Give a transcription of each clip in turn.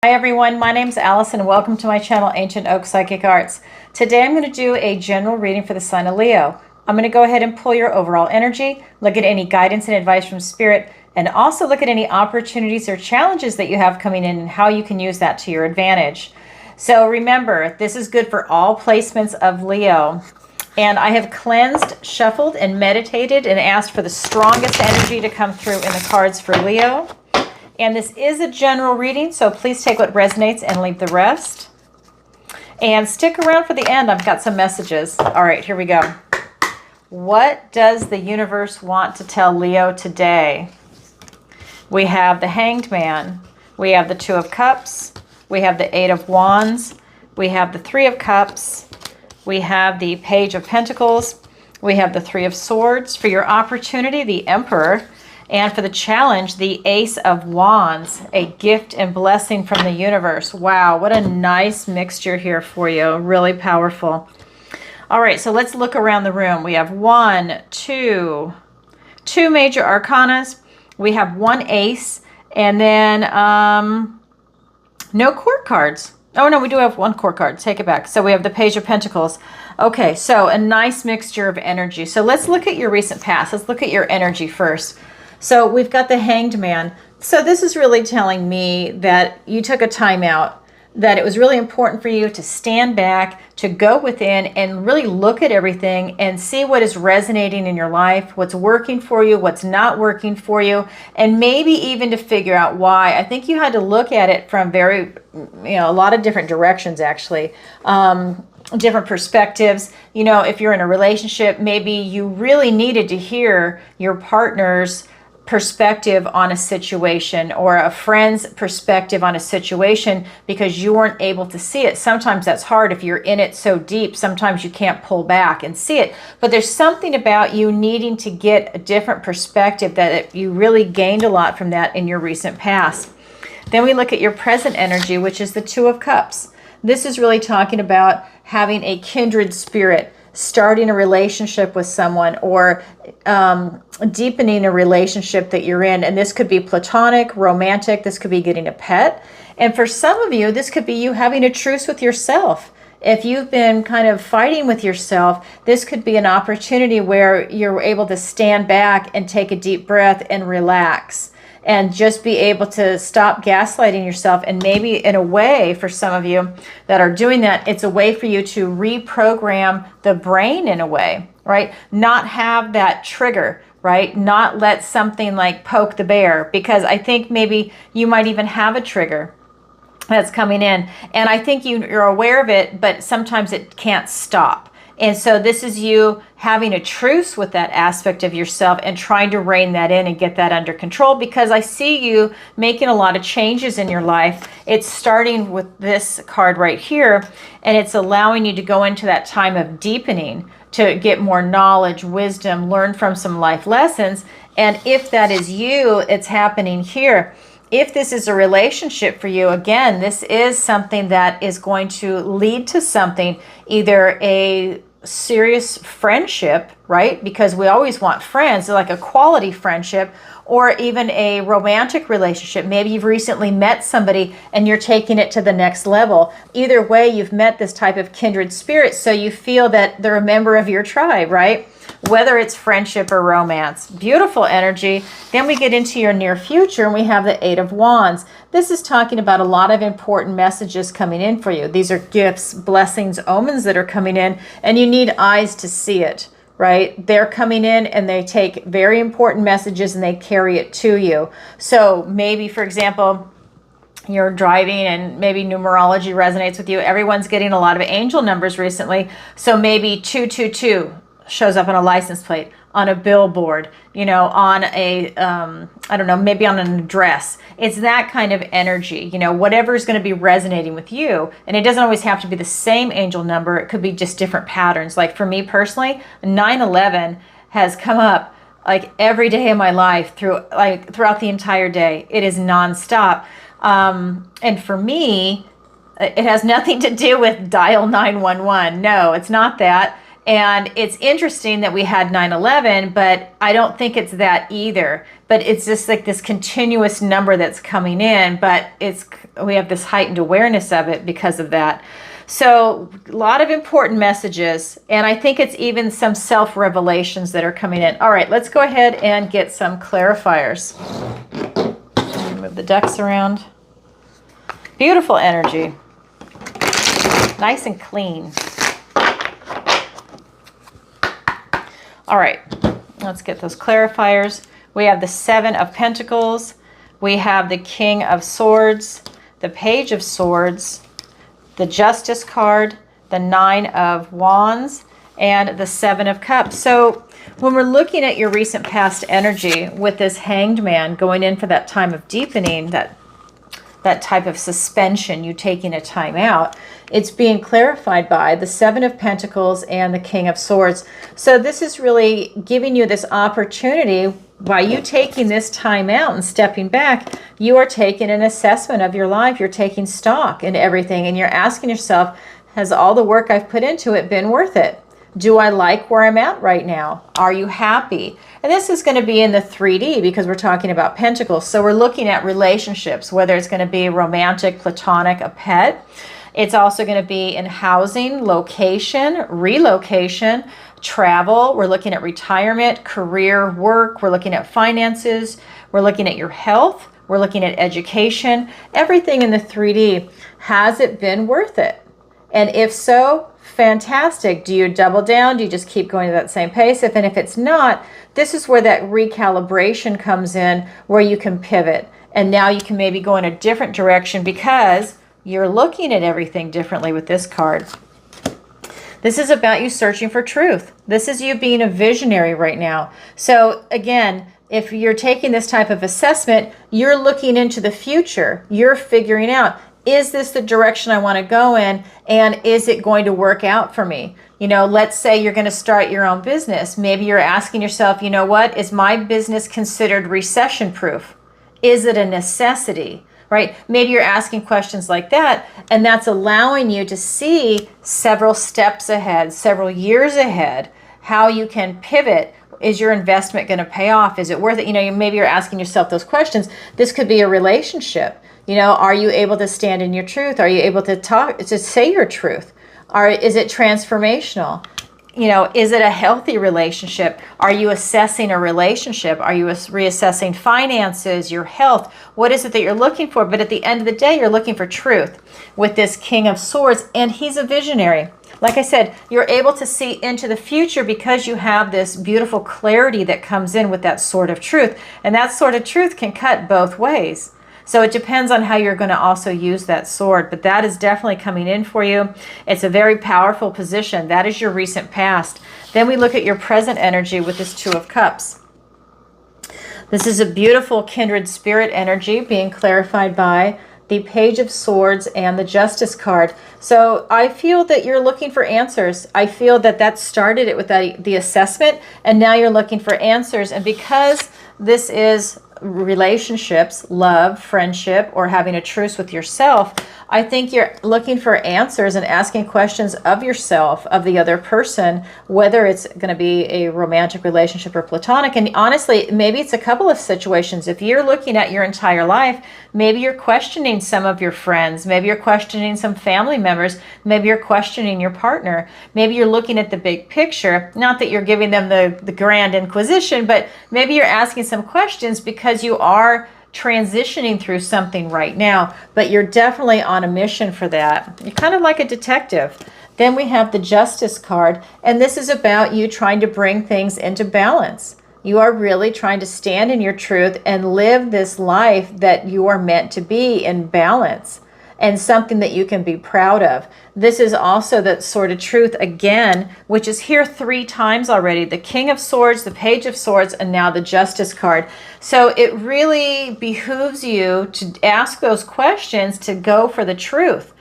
Hi everyone, my name's Alison and welcome to my channel Ancient Oak Psychic Arts. Today I'm going to do a general reading for the sign of Leo. I'm going to go ahead and pull your overall energy, look at any guidance and advice from Spirit, and also look at any opportunities or challenges that you have coming in and how you can use that to your advantage. So remember, this is good for all placements of Leo. And I have cleansed, shuffled, and meditated and asked for the strongest energy to come through in the cards for Leo. And this is a general reading, so please take what resonates and leave the rest. And stick around for the end. I've got some messages. All right, here we go. What does the universe want to tell Leo today? We have the Hanged Man. We have the Two of Cups. We have the Eight of Wands. We have the Three of Cups. We have the Page of Pentacles. We have the Three of Swords. For your opportunity, the Emperor. And for the challenge, the Ace of Wands, a gift and blessing from the universe. Wow, what a nice mixture here for you. Really powerful. All right, so let's look around the room. We have two major arcanas. We have one ace, and then no court cards. Oh, no, we do have one court card. Take it back. So we have the Page of Pentacles. Okay, so a nice mixture of energy. So let's look at your recent past. Let's look at your energy first. So we've got the Hanged Man. So this is really telling me that you took a time out, that it was really important for you to stand back, to go within and really look at everything and see what is resonating in your life, what's working for you, what's not working for you, and maybe even to figure out why. I think you had to look at it from a lot of different directions, actually. Different perspectives. If you're in a relationship, maybe you really needed to hear your partner's perspective on a situation or a friend's perspective on a situation because you weren't able to see it. Sometimes that's hard if you're in it so deep. Sometimes you can't pull back and see it. But there's something about you needing to get a different perspective that you really gained a lot from that in your recent past. Then we look at your present energy, which is the Two of Cups. This is really talking about having a kindred spirit, starting a relationship with someone, or deepening a relationship that you're in. And this could be platonic, romantic. This could be getting a pet. And for some of you, this could be you having a truce with yourself. If you've been kind of fighting with yourself, this could be an opportunity where you're able to stand back and take a deep breath and relax. And just be able to stop gaslighting yourself. And maybe in a way, for some of you that are doing that, it's a way for you to reprogram the brain in a way, right? Not have that trigger, right? Not let something like poke the bear, because I think maybe you might even have a trigger that's coming in. And I think you're aware of it, but sometimes it can't stop. And so this is you having a truce with that aspect of yourself and trying to rein that in and get that under control, because I see you making a lot of changes in your life. It's starting with this card right here, and it's allowing you to go into that time of deepening to get more knowledge, wisdom, learn from some life lessons. And if that is you, it's happening here. If this is a relationship for you, again, this is something that is going to lead to something, either a serious friendship, right? Because we always want friends, like a quality friendship, or even a romantic relationship. Maybe you've recently met somebody and you're taking it to the next level. Either way, you've met this type of kindred spirit, so you feel that they're a member of your tribe, right? Whether it's friendship or romance. Beautiful energy. Then we get into your near future and we have the Eight of Wands. This is talking about a lot of important messages coming in for you. These are gifts, blessings, omens that are coming in, and you need eyes to see it, right? They're coming in and they take very important messages and they carry it to you. So maybe, for example, you're driving and maybe numerology resonates with you. Everyone's getting a lot of angel numbers recently. So maybe 222 shows up on a license plate, on a billboard, on a, I don't know, maybe on an address. It's that kind of energy, whatever is going to be resonating with you. And it doesn't always have to be the same angel number. It could be just different patterns. Like for me personally, 9/11 has come up like every day of my life throughout the entire day. It is nonstop. And for me, it has nothing to do with dial 911. No, it's not that. And it's interesting that we had 9/11, but I don't think it's that either. But it's just like this continuous number that's coming in, but we have this heightened awareness of it because of that. So a lot of important messages, and I think it's even some self-revelations that are coming in. All right, let's go ahead and get some clarifiers. Move the decks around. Beautiful energy. Nice and clean. All right, let's get those clarifiers. We have the 7 of Pentacles. We have the King of Swords, the Page of Swords, the Justice card, the 9 of Wands, and the 7 of Cups. So when we're looking at your recent past energy with this Hanged Man going in for that time of deepening, that type of suspension, you taking a time out, it's being clarified by the 7 of Pentacles and the King of Swords. So this is really giving you this opportunity. By you taking this time out and stepping back, you are taking an assessment of your life. You're taking stock in everything, and you're asking yourself, has all the work I've put into it been worth it? Do I like where I'm at right now? Are you happy? And this is going to be in the 3D because we're talking about Pentacles. So we're looking at relationships, whether it's going to be romantic, platonic, a pet. It's also going to be in housing, location, relocation, travel. We're looking at retirement, career, work. We're looking at finances. We're looking at your health. We're looking at education. Everything in the 3D. Has it been worth it? And if so, fantastic. Do you double down? Do you just keep going at that same pace? If it's not, this is where that recalibration comes in, where you can pivot. And now you can maybe go in a different direction because you're looking at everything differently with this card. This is about you searching for truth. This is you being a visionary right now. So again, if you're taking this type of assessment, you're looking into the future. You're figuring out, is this the direction I want to go in? And is it going to work out for me? You know, let's say you're going to start your own business. Maybe you're asking yourself, you know what? Is my business considered recession proof? Is it a necessity? Right? Maybe you're asking questions like that, and that's allowing you to see several steps ahead, several years ahead, how you can pivot. Is your investment going to pay off? Is it worth it? You know, maybe you're asking yourself those questions. This could be a relationship. You know, are you able to stand in your truth? Are you able to say your truth? Is it transformational? You know, is it a healthy relationship? Are you assessing a relationship? Are you reassessing finances, your health? What is it that you're looking for? But at the end of the day, you're looking for truth with this King of Swords, and he's a visionary. Like I said, you're able to see into the future because you have this beautiful clarity that comes in with that sword of truth. And that sword of truth can cut both ways. So it depends on how you're going to also use that sword, but that is definitely coming in for you. It's a very powerful position. That is your recent past. Then we look at your present energy with this 2 of Cups. This is a beautiful kindred spirit energy being clarified by the Page of Swords and the Justice card. So I feel that you're looking for answers. I feel that started it with the assessment, and now you're looking for answers. And because this is relationships, love, friendship, or having a truce with yourself, I think you're looking for answers and asking questions of yourself, of the other person, whether it's going to be a romantic relationship or platonic. And honestly, maybe it's a couple of situations. If you're looking at your entire life, maybe you're questioning some of your friends, maybe you're questioning some family members, maybe you're questioning your partner, maybe you're looking at the big picture. Not that you're giving them the grand inquisition, but maybe you're asking some questions because you are transitioning through something right now, but you're definitely on a mission for that. You're kind of like a detective. Then we have the Justice card, and this is about you trying to bring things into balance. You are really trying to stand in your truth and live this life that you are meant to be in balance, and something that you can be proud of. This is also that sort of truth again, which is here 3 times already. The King of Swords, the Page of Swords, and now the Justice card. So it really behooves you to ask those questions, to go for the truth,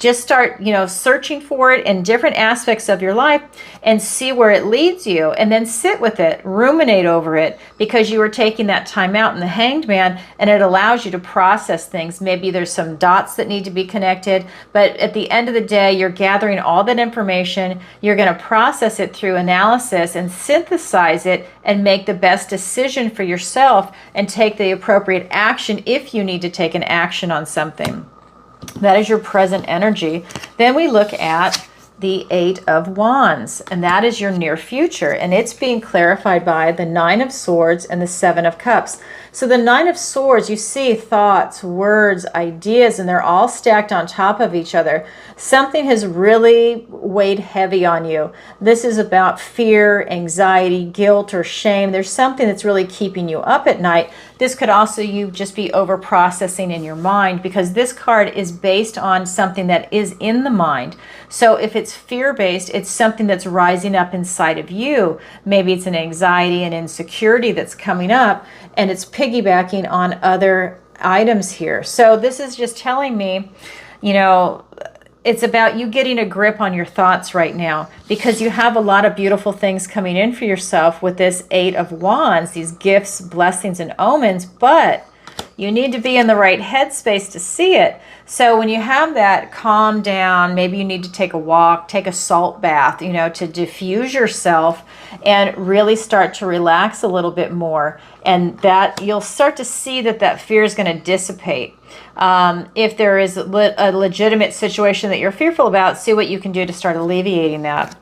Just start, searching for it in different aspects of your life and see where it leads you, and then sit with it, ruminate over it, because you are taking that time out in the Hanged Man, and it allows you to process things. Maybe there's some dots that need to be connected, but at the end of the day, you're gathering all that information. You're going to process it through analysis and synthesize it and make the best decision for yourself and take the appropriate action if you need to take an action on something. That is your present energy. Then we look at the Eight of Wands, and that is your near future, and it's being clarified by the Nine of Swords and the Seven of Cups. So the Nine of Swords, you see thoughts, words, ideas, and they're all stacked on top of each other. Something has really weighed heavy on you. This is about fear, anxiety, guilt, or shame. There's something that's really keeping you up at night. This could also you just be over processing in your mind, because this card is based on something that is in the mind. So if it's fear-based, it's something that's rising up inside of you. Maybe it's an anxiety and insecurity that's coming up, and it's piggybacking on other items here. So this is just telling me, it's about you getting a grip on your thoughts right now, because you have a lot of beautiful things coming in for yourself with this Eight of Wands, these gifts, blessings, and omens, but you need to be in the right headspace to see it. So when you have that, calm down. Maybe you need to take a walk, take a salt bath, to diffuse yourself and really start to relax a little bit more. And that you'll start to see that fear is going to dissipate. If there is a legitimate situation that you're fearful about, see what you can do to start alleviating that.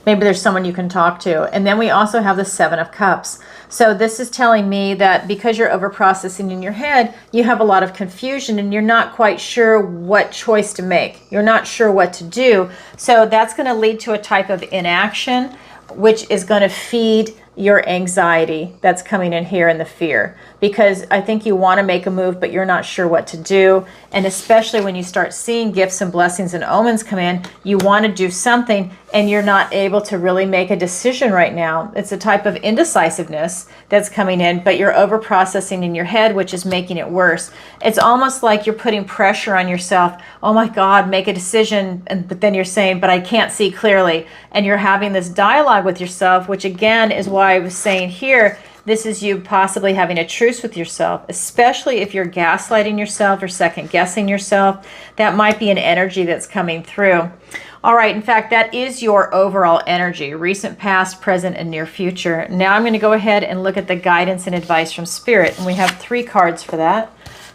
Maybe there's someone you can talk to. And then we also have the Seven of Cups. So this is telling me that because you're over processing in your head, you have a lot of confusion and you're not quite sure what choice to make. You're not sure what to do. So that's going to lead to a type of inaction, which is going to feed your anxiety that's coming in here and the fear, because I think you want to make a move, but you're not sure what to do. And especially when you start seeing gifts and blessings and omens come in, you want to do something and you're not able to really make a decision right now. It's a type of indecisiveness that's coming in, but you're over processing in your head, which is making it worse. It's almost like you're putting pressure on yourself. Oh my God, make a decision. But then you're saying, but I can't see clearly. And you're having this dialogue with yourself, which again is why I was saying here, this is you possibly having a truce with yourself, especially if you're gaslighting yourself or second guessing yourself. That might be an energy that's coming through. All right, in fact, that is your overall energy, recent, past, present, and near future. Now I'm going to go ahead and look at the guidance and advice from Spirit, and we have 3 cards for that.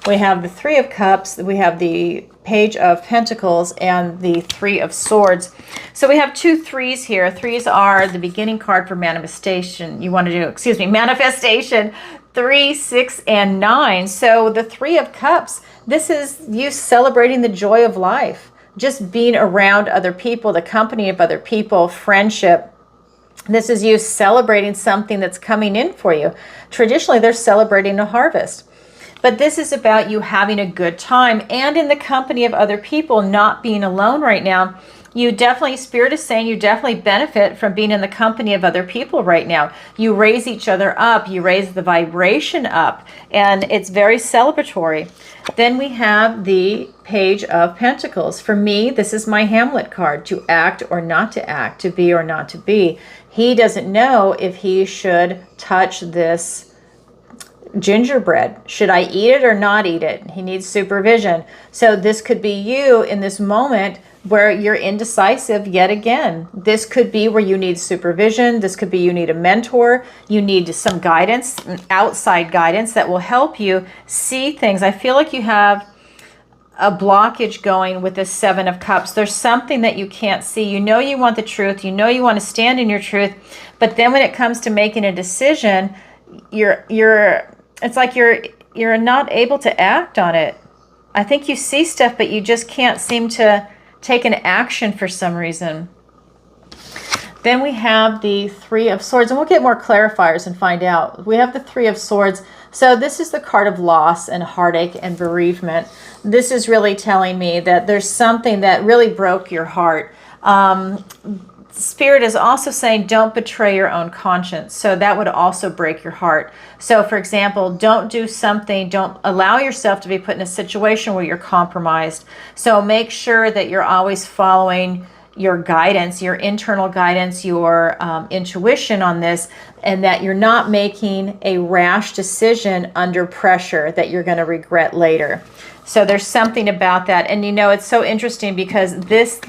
We have the Three of Cups, we have the Page of Pentacles, and the Three of Swords. So we have 2 threes here. Threes are the beginning card for manifestation. You want to do, manifestation, 3, 6, and 9. So the Three of Cups, this is you celebrating the joy of life, just being around other people, the company of other people, friendship. This is you celebrating something that's coming in for you. Traditionally, they're celebrating a harvest. But this is about you having a good time and in the company of other people, not being alone right now. You definitely, Spirit is saying you definitely benefit from being in the company of other people right now. You raise each other up, you raise the vibration up, and it's very celebratory. Then we have the Page of Pentacles. For me, this is my Hamlet card, to act or not to act, to be or not to be. He doesn't know if he should touch this gingerbread. Should I eat it or not eat it? He needs supervision. So this could be you in this moment where you're indecisive yet again. This could be where you need supervision. This could be you need a mentor. You need some guidance, outside guidance that will help you see things. I feel like you have a blockage going with this Seven of Cups. There's something that you can't see. You know you want the truth. You know you want to stand in your truth. But then when it comes to making a decision, it's like you're not able to act on it. I think you see stuff, but you just can't seem to take an action for some reason. Then we have the Three of Swords, and we'll get more clarifiers and find out. We have the Three of Swords. So this is the card of loss and heartache and bereavement. This is really telling me that there's something that really broke your heart. Spirit is also saying don't betray your own conscience. So that would also break your heart. So for example, don't do something, don't allow yourself to be put in a situation where you're compromised. So make sure that you're always following your guidance, your internal guidance, your intuition on this, and that you're not making a rash decision under pressure that you're going to regret later. So there's something about that. And you know, it's so interesting because this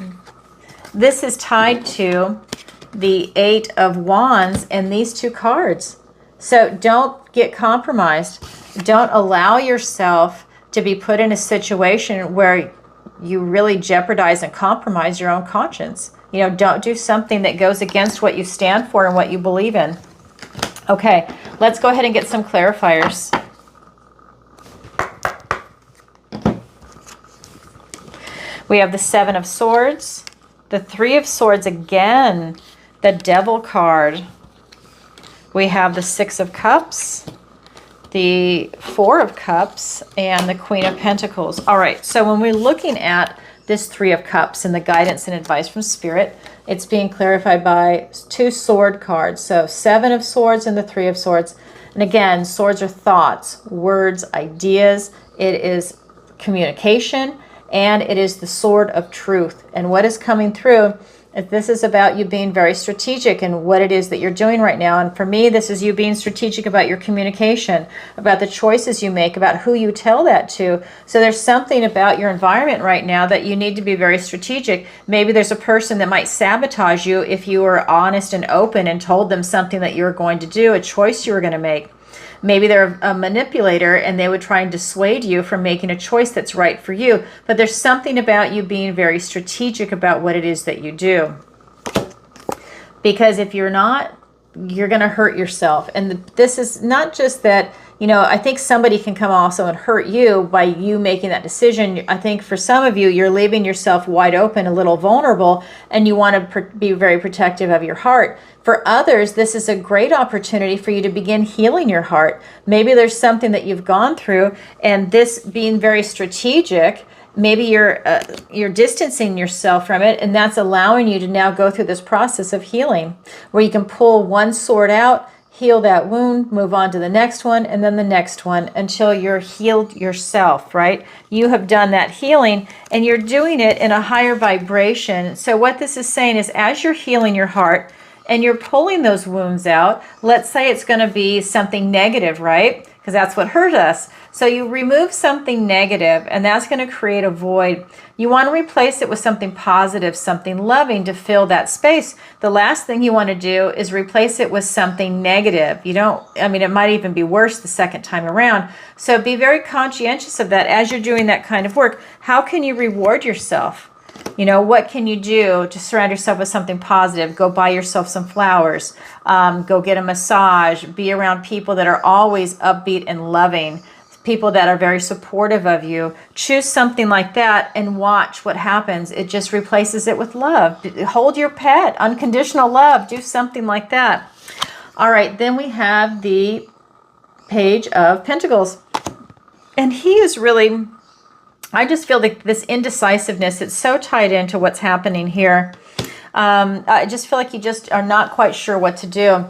is tied to the Eight of Wands and these two cards. So don't get compromised. Don't allow yourself to be put in a situation where you really jeopardize and compromise your own conscience. You know, don't do something that goes against what you stand for and what you believe in. Okay, let's go ahead and get some clarifiers. We have the Seven of Swords, the Three of Swords again, the Devil card. We have the Six of Cups, the Four of Cups, and the Queen of Pentacles. All right, so when we're looking at this Three of Cups and the guidance and advice from Spirit, it's being clarified by two sword cards. So Seven of Swords and the Three of Swords. And again, swords are thoughts, words, ideas. It is communication, and it is the sword of truth. And what is coming through, this is about you being very strategic in what it is that you're doing right now. And for me, this is you being strategic about your communication, about the choices you make, about who you tell that to. So there's something about your environment right now that you need to be very strategic. Maybe there's a person that might sabotage you if you were honest and open and told them something that you were going to do, a choice you were going to make. Maybe they're a manipulator and they would try and dissuade you from making a choice that's right for you. But there's something about you being very strategic about what it is that you do. Because if you're not, you're going to hurt yourself. And this is not just that, you know, I think somebody can come also and hurt you by you making that decision. I think for some of you, you're leaving yourself wide open, a little vulnerable, and you want to be very protective of your heart. For others, this is a great opportunity for you to begin healing your heart. Maybe there's something that you've gone through, and this being very strategic, maybe you're distancing yourself from it, and that's allowing you to now go through this process of healing, where you can pull one sword out, heal that wound, move on to the next one, and then the next one until you're healed yourself, right? You have done that healing, and you're doing it in a higher vibration. So what this is saying is, as you're healing your heart, and you're pulling those wounds out, let's say it's going to be something negative, right? Because that's what hurt us. So you remove something negative, and that's going to create a void. You want to replace it with something positive, something loving to fill that space. The last thing you want to do is replace it with something negative. You don't, I mean, it might even be worse the second time around. So be very conscientious of that as you're doing that kind of work. How can you reward yourself? You know, what can you do to surround yourself with something positive? Go buy yourself some flowers. Go get a massage. Be around people that are always upbeat and loving. People that are very supportive of you. Choose something like that and watch what happens. It just replaces it with love. Hold your pet. Unconditional love. Do something like that. All right, then we have the Page of Pentacles. And he is really... I just feel like this indecisiveness, it's so tied into what's happening here. I just feel like you just are not quite sure what to do.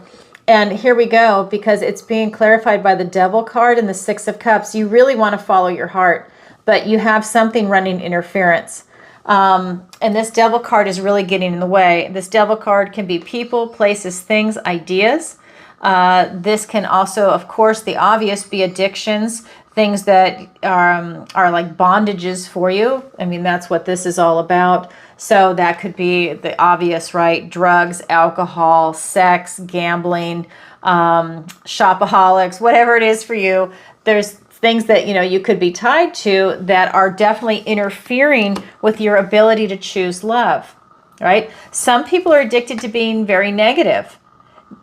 And here we go, because it's being clarified by the Devil card and the Six of Cups. You really want to follow your heart, but you have something running interference. And this Devil card is really getting in the way. This Devil card can be people, places, things, ideas. This can also, of course, the obvious, be addictions, things that are like bondages for you. I mean, that's what this is all about. So that could be the obvious, right? Drugs, alcohol, sex, gambling, shopaholics, whatever it is for you. There's things that, you know, you could be tied to that are definitely interfering with your ability to choose love, right? Some people are addicted to being very negative.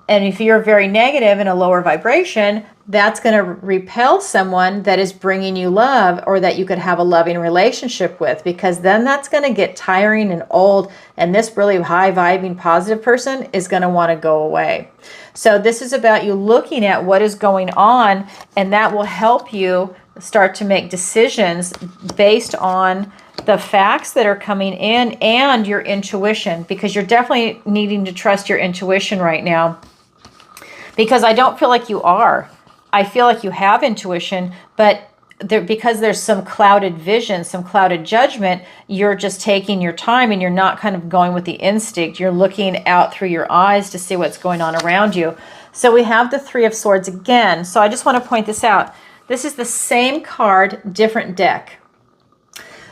And if you're very negative in a lower vibration, that's going to repel someone that is bringing you love, or that you could have a loving relationship with, because then that's going to get tiring and old, and this really high vibing positive person is going to want to go away. So this is about you looking at what is going on, and that will help you start to make decisions based on the facts that are coming in and your intuition, because you're definitely needing to trust your intuition right now, because I don't feel like you are. I feel like you have intuition, but because there's some clouded vision, some clouded judgment, you're just taking your time and you're not kind of going with the instinct. You're looking out through your eyes to see what's going on around you. So we have the Three of Swords again. So I just want to point this out. This is the same card, different deck.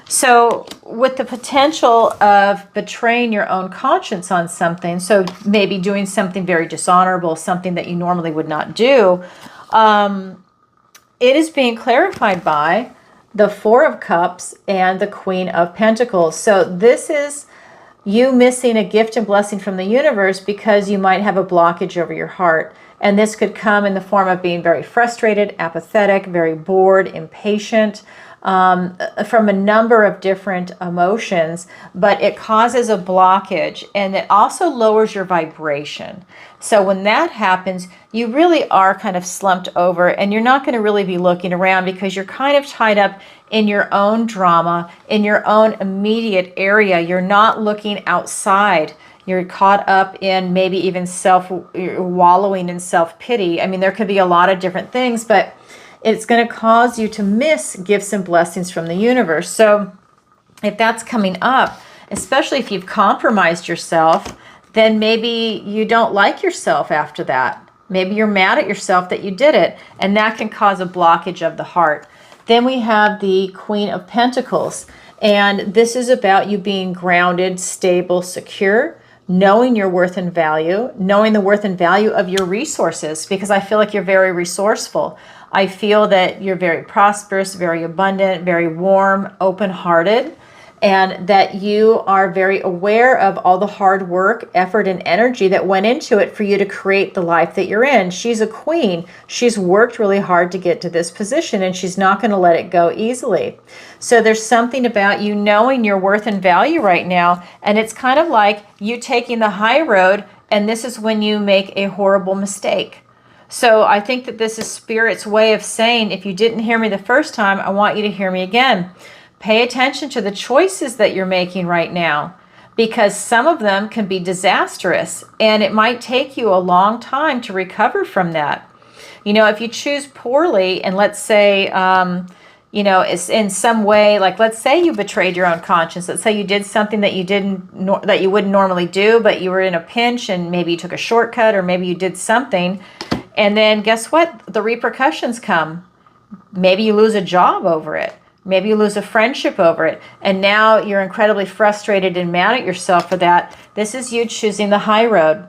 So with the potential of betraying your own conscience on something, so maybe doing something very dishonorable, something that you normally would not do, it is being clarified by the Four of Cups and the Queen of Pentacles. So this is you missing a gift and blessing from the universe because you might have a blockage over your heart. And this could come in the form of being very frustrated, apathetic, very bored, impatient, from a number of different emotions, but it causes a blockage and it also lowers your vibration. So when that happens, you really are kind of slumped over and you're not going to really be looking around because you're kind of tied up in your own drama, in your own immediate area. You're not looking outside. You're caught up in maybe even wallowing in self-pity. I mean, there could be a lot of different things, but it's going to cause you to miss gifts and blessings from the universe. So if that's coming up, especially if you've compromised yourself, then maybe you don't like yourself after that. Maybe you're mad at yourself that you did it, and that can cause a blockage of the heart. Then we have the Queen of Pentacles, and this is about you being grounded, stable, secure, knowing your worth and value, knowing the worth and value of your resources, because I feel like you're very resourceful. I feel that you're very prosperous, very abundant, very warm, open-hearted, and that you are very aware of all the hard work, effort, and energy that went into it for you to create the life that you're in. She's a queen. She's worked really hard to get to this position, and she's not going to let it go easily. So there's something about you knowing your worth and value right now, and it's kind of like you taking the high road, and this is when you make a horrible mistake. So I think that this is Spirit's way of saying, if you didn't hear me the first time, I want you to hear me again. Pay attention to the choices that you're making right now, because some of them can be disastrous and it might take you a long time to recover from that. You know, if you choose poorly and let's say, you know, it's in some way, like let's say you betrayed your own conscience. Let's say you did something that that you wouldn't normally do, but you were in a pinch and maybe you took a shortcut or maybe you did something. And then guess what? The repercussions come. Maybe you lose a job over it. Maybe you lose a friendship over it. And now you're incredibly frustrated and mad at yourself for that. This is you choosing the high road.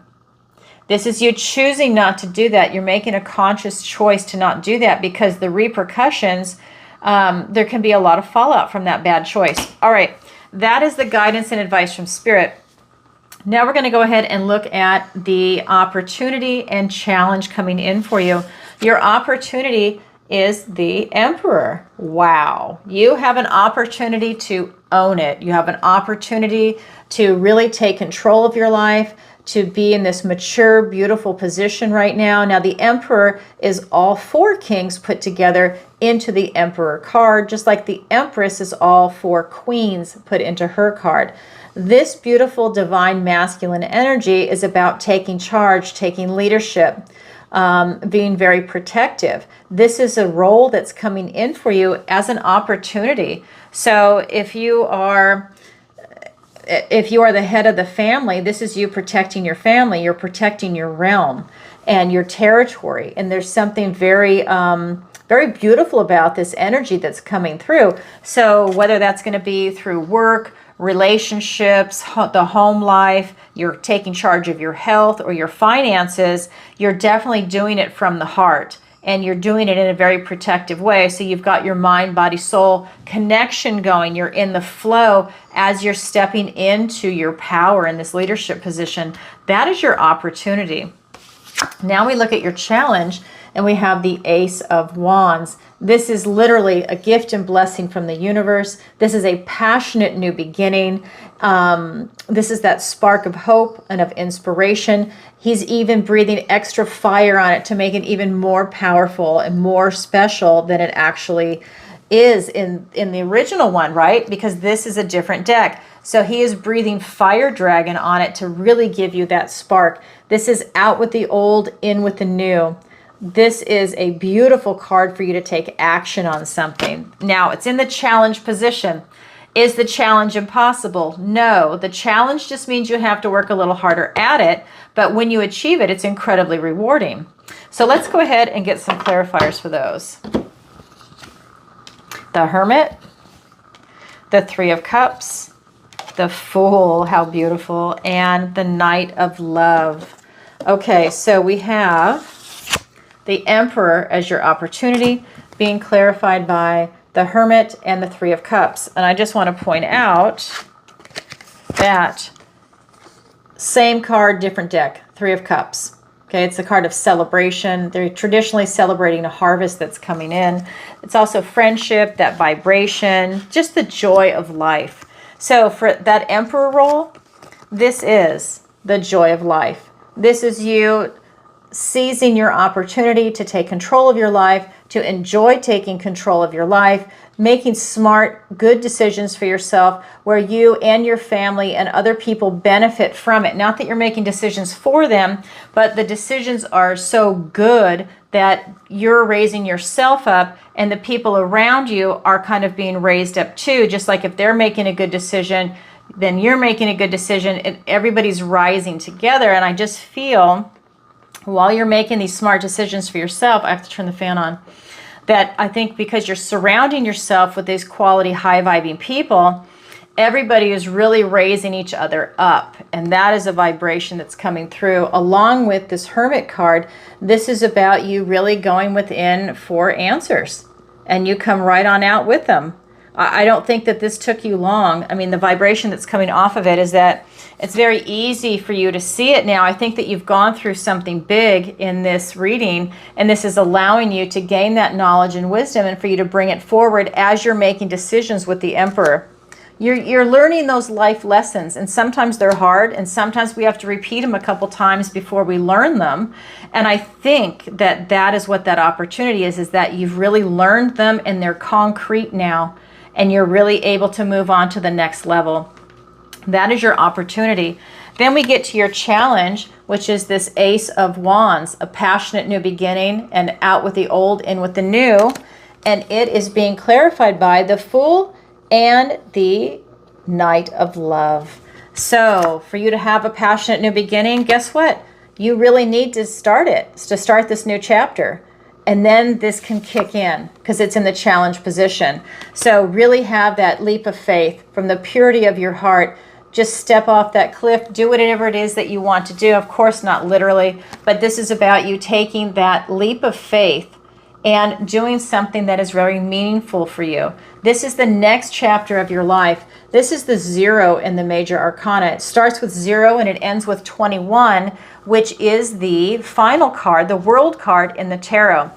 This is you choosing not to do that. You're making a conscious choice to not do that because the repercussions, there can be a lot of fallout from that bad choice. All right, that is the guidance and advice from Spirit. Now we're going to go ahead and look at the opportunity and challenge coming in for you. Your opportunity is the Emperor. Wow. You have an opportunity to own it. You have an opportunity to really take control of your life, to be in this mature, beautiful position right now. Now, the Emperor is all four kings put together into the Emperor card, just like the Empress is all four queens put into her card. This beautiful divine masculine energy is about taking charge, taking leadership, being very protective. This is a role that's coming in for you as an opportunity. So if you are the head of the family, this is you protecting your family. You're protecting your realm and your territory. And there's something very, very beautiful about this energy that's coming through. So whether that's going to be through work, relationships, the home life, you're taking charge of your health or your finances, you're definitely doing it from the heart. And you're doing it in a very protective way. So you've got your mind, body, soul connection going. You're in the flow as you're stepping into your power in this leadership position. That is your opportunity. Now we look at your challenge. and we have the Ace of Wands. This is literally a gift and blessing from the universe. This is a passionate new beginning. This is that spark of hope and of inspiration. He's even breathing extra fire on it to make it even more powerful and more special than it actually is in the original one, right? Because this is a different deck. So he is breathing fire dragon on it to really give you that spark. This is out with the old, in with the new. This is a beautiful card for you to take action on something. Now, it's in the challenge position. Is the challenge impossible? No. The challenge just means you have to work a little harder at it, but when you achieve it, it's incredibly rewarding. So let's go ahead and get some clarifiers for those. The Hermit, the Three of Cups, the Fool, how beautiful, and the Knight of Love. Okay, so we have the Emperor as your opportunity, being clarified by the Hermit and the Three of Cups. And I just want to point out that same card, different deck, Three of Cups. Okay, it's the card of celebration. They're traditionally celebrating a harvest that's coming in. It's also friendship, that vibration, just the joy of life. So for that Emperor role, this is the joy of life. This is you seizing your opportunity to take control of your life, to enjoy taking control of your life, making smart, good decisions for yourself where you and your family and other people benefit from it. Not that you're making decisions for them, but the decisions are so good that you're raising yourself up and the people around you are kind of being raised up too. Just like if they're making a good decision, then you're making a good decision and everybody's rising together. And I just feel while you're making these smart decisions for yourself, I have to turn the fan on, that I think because you're surrounding yourself with these quality, high-vibing people, everybody is really raising each other up. And that is a vibration that's coming through. Along with this Hermit card, this is about you really going within for answers. And you come right on out with them. I don't think that this took you long. I mean, the vibration that's coming off of it is that it's very easy for you to see it now. I think that you've gone through something big in this reading, and this is allowing you to gain that knowledge and wisdom and for you to bring it forward as you're making decisions with the Emperor. You're learning those life lessons, and sometimes they're hard, and sometimes we have to repeat them a couple times before we learn them. And I think that that is what that opportunity is that you've really learned them and they're concrete now, and you're really able to move on to the next level. That is your opportunity. Then we get to your challenge, which is this Ace of Wands, a passionate new beginning, and out with the old, in with the new. And it is being clarified by the Fool and the Knight of Love. So for you to have a passionate new beginning, guess what? You really need to start it, to start this new chapter. And then this can kick in because it's in the challenge position. So really have that leap of faith from the purity of your heart. Just step off that cliff, do whatever it is that you want to do. Of course, not literally, but this is about you taking that leap of faith and doing something that is very meaningful for you. This is the next chapter of your life. This is the 0 in the major arcana. It starts with 0 and it ends with 21, which is the final card, the world card in the tarot.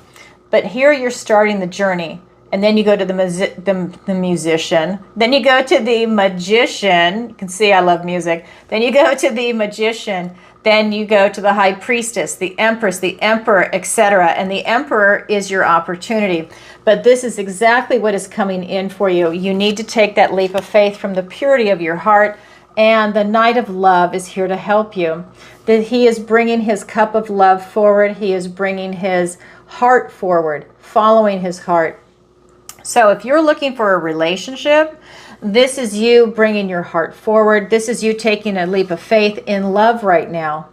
But here you're starting the journey. And then you go to the musician. Then you go to the magician. You can see I love music. Then you go to the magician. Then you go to the high priestess, the empress, the emperor, etc. And the emperor is your opportunity. But this is exactly what is coming in for you. You need to take that leap of faith from the purity of your heart. And the Knight of Love is here to help you. That he is bringing his cup of love forward. He is bringing his heart forward, following his heart. So if you're looking for a relationship, this is you bringing your heart forward. This is you taking a leap of faith in love right now.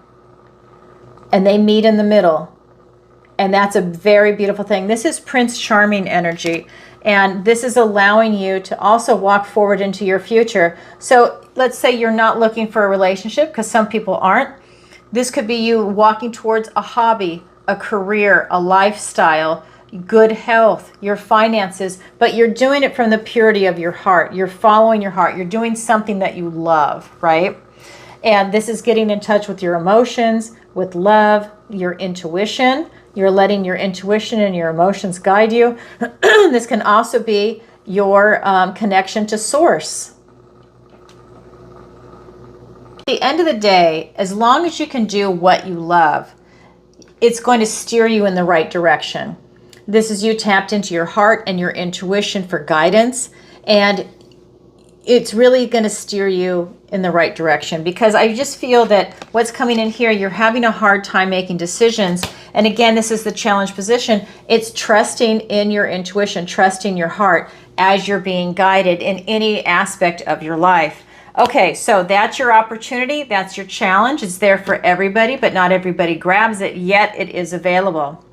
And they meet in the middle. And that's a very beautiful thing. This is Prince Charming energy. And this is allowing you to also walk forward into your future. So let's say you're not looking for a relationship, because some people aren't. This could be you walking towards a hobby, a career, a lifestyle, good health, your finances, but you're doing it from the purity of your heart. You're following your heart. You're doing something that you love, right? And this is getting in touch with your emotions, with love, your intuition, You're letting your intuition and your emotions guide you. This can also be your connection to source. At the end of the day, as long as you can do what you love, it's going to steer you in the right direction. This is you tapped into your heart and your intuition for guidance, and it's really going to steer you in the right direction, because I just feel that what's coming in here, you're having a hard time making decisions. And again, this is the challenge position. It's trusting in your intuition, trusting your heart as you're being guided in any aspect of your life. Okay, so that's your opportunity. That's your challenge. It's there for everybody, but not everybody grabs it, yet it is available.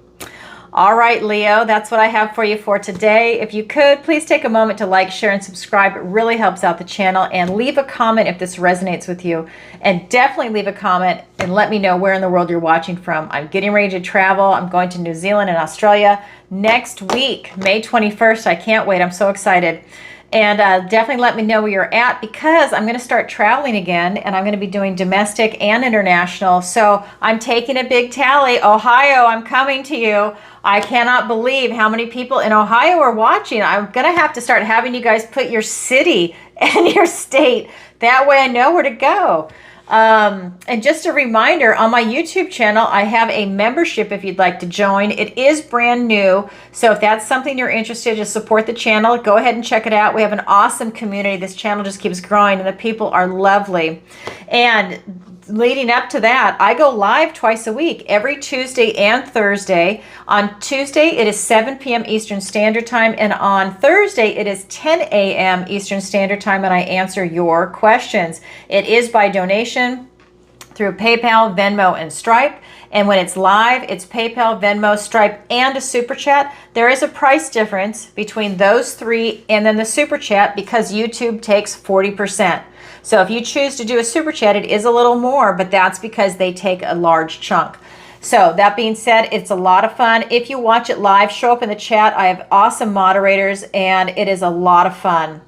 All right, Leo, that's what I have for you for today. If you could, please take a moment to like, share, and subscribe. It really helps out the channel. And leave a comment if this resonates with you. And definitely leave a comment and let me know where in the world you're watching from. I'm getting ready to travel. I'm going to New Zealand and Australia next week, May 21st. I can't wait. I'm so excited. And definitely let me know where you're at, because I'm going to start traveling again, and I'm going to be doing domestic and international. So I'm taking a big tally. Ohio, I'm coming to you. I cannot believe how many people in Ohio are watching. I'm going to have to start having you guys put your city and your state. That way I know where to go. And just a reminder, on my YouTube channel, I have a membership if you'd like to join. It is brand new, so if that's something you're interested to support the channel, go ahead and check it out. We have an awesome community. This channel just keeps growing, and the people are lovely. And leading up to that, I go live twice a week, every Tuesday and Thursday. On Tuesday, it is 7 p.m. Eastern Standard Time, and on Thursday, it is 10 a.m. Eastern Standard Time, and I answer your questions. It is by donation through PayPal, Venmo, and Stripe. And when it's live, it's PayPal, Venmo, Stripe, and a Super Chat. There is a price difference between those three and then the Super Chat, because YouTube takes 40%. So if you choose to do a Super Chat, it is a little more, but that's because they take a large chunk. So that being said, it's a lot of fun. If you watch it live, show up in the chat. I have awesome moderators, and it is a lot of fun.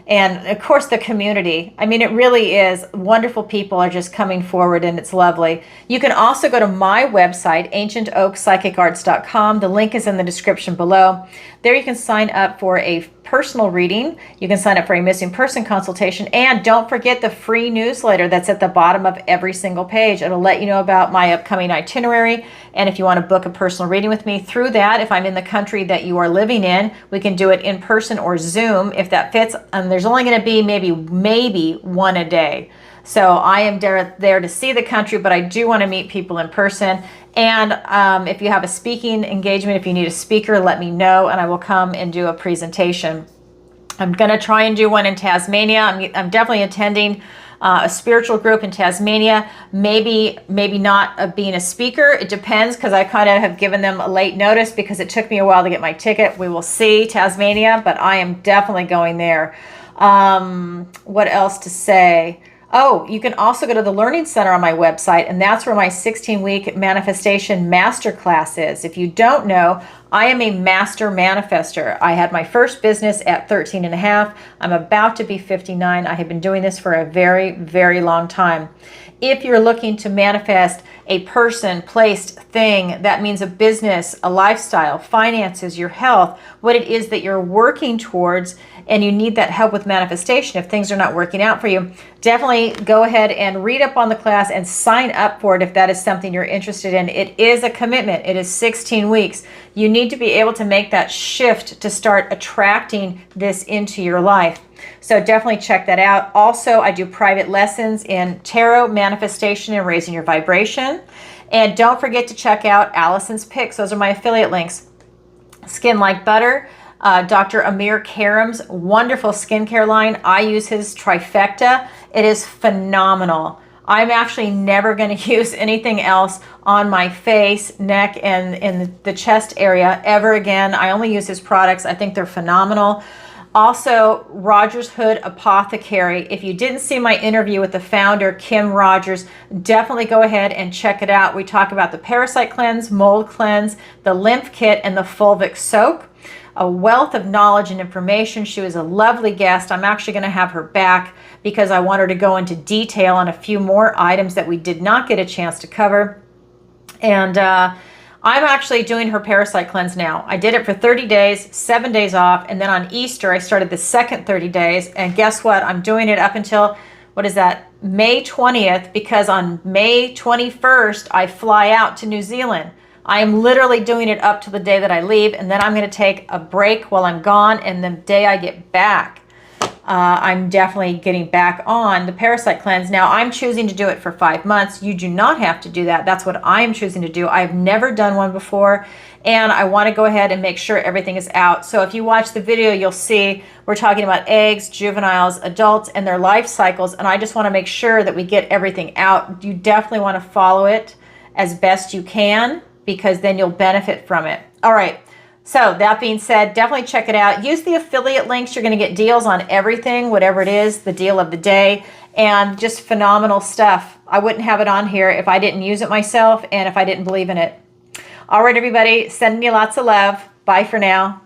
And of course, the community. I mean, it really is. Wonderful people are just coming forward, and it's lovely. You can also go to my website, ancientoakpsychicarts.com. The link is in the description below. There you can sign up for a personal reading. You can sign up for a missing person consultation. And don't forget the free newsletter that's at the bottom of every single page. It'll let you know about my upcoming itinerary. And if you want to book a personal reading with me through that, if I'm in the country that you are living in, we can do it in person or Zoom if that fits. And there's only going to be maybe one a day. So I am there to see the country, but I do want to meet people in person. And if you have a speaking engagement, if you need a speaker, let me know, and I will come and do a presentation. I'm going to try and do one in Tasmania. I'm definitely attending a spiritual group in Tasmania. Maybe not being a speaker. It depends, because I kind of have given them a late notice because it took me a while to get my ticket. We will see Tasmania, but I am definitely going there. What else to say? Oh, you can also go to the Learning Center on my website, and that's where my 16-week manifestation masterclass is. If you don't know, I am a master manifester. I had my first business at 13 and a half. I'm about to be 59. I have been doing this for a very, very long time. If you're looking to manifest a person, place, thing, that means a business, a lifestyle, finances, your health, what it is that you're working towards, and you need that help with manifestation if things are not working out for you, definitely go ahead and read up on the class and sign up for it if that is something you're interested in. It is a commitment. It is 16 weeks. You need to be able to make that shift to start attracting this into your life. So definitely check that out. Also, I do private lessons in tarot, manifestation, and raising your vibration. And don't forget to check out Alison's picks. Those are my affiliate links. Skin Like Butter, Dr. Amir Karim's wonderful skincare line. I use his trifecta. It is phenomenal. I'm actually never going to use anything else on my face, neck, and in the chest area ever again. I only use his products. I think they're phenomenal. Also, Rogers Hood Apothecary. If you didn't see my interview with the founder, Kim Rogers, definitely go ahead and check it out. We talk about the parasite cleanse, mold cleanse, the lymph kit, and the fulvic soak. A wealth of knowledge and information. She was a lovely guest. I'm actually going to have her back because I want her to go into detail on a few more items that we did not get a chance to cover. And I'm actually doing her parasite cleanse now. I did it for 30 days, 7 days off, and then on Easter I started the second 30 days, and guess what? I'm doing it up until, what is that, May 20th, because on May 21st I fly out to New Zealand. I am literally doing it up to the day that I leave, and then I'm going to take a break while I'm gone, and the day I get back, I'm definitely getting back on the parasite cleanse. Now, I'm choosing to do it for 5 months. You do not have to do that. That's what I'm choosing to do. I've never done one before, and I want to go ahead and make sure everything is out. So if you watch the video, you'll see we're talking about eggs, juveniles, adults, and their life cycles, and I just want to make sure that we get everything out. You definitely want to follow it as best you can, because then you'll benefit from it. All right. So that being said, definitely check it out. Use the affiliate links. You're going to get deals on everything, whatever it is, the deal of the day, and just phenomenal stuff. I wouldn't have it on here if I didn't use it myself and if I didn't believe in it. All right, everybody, sending you lots of love. Bye for now.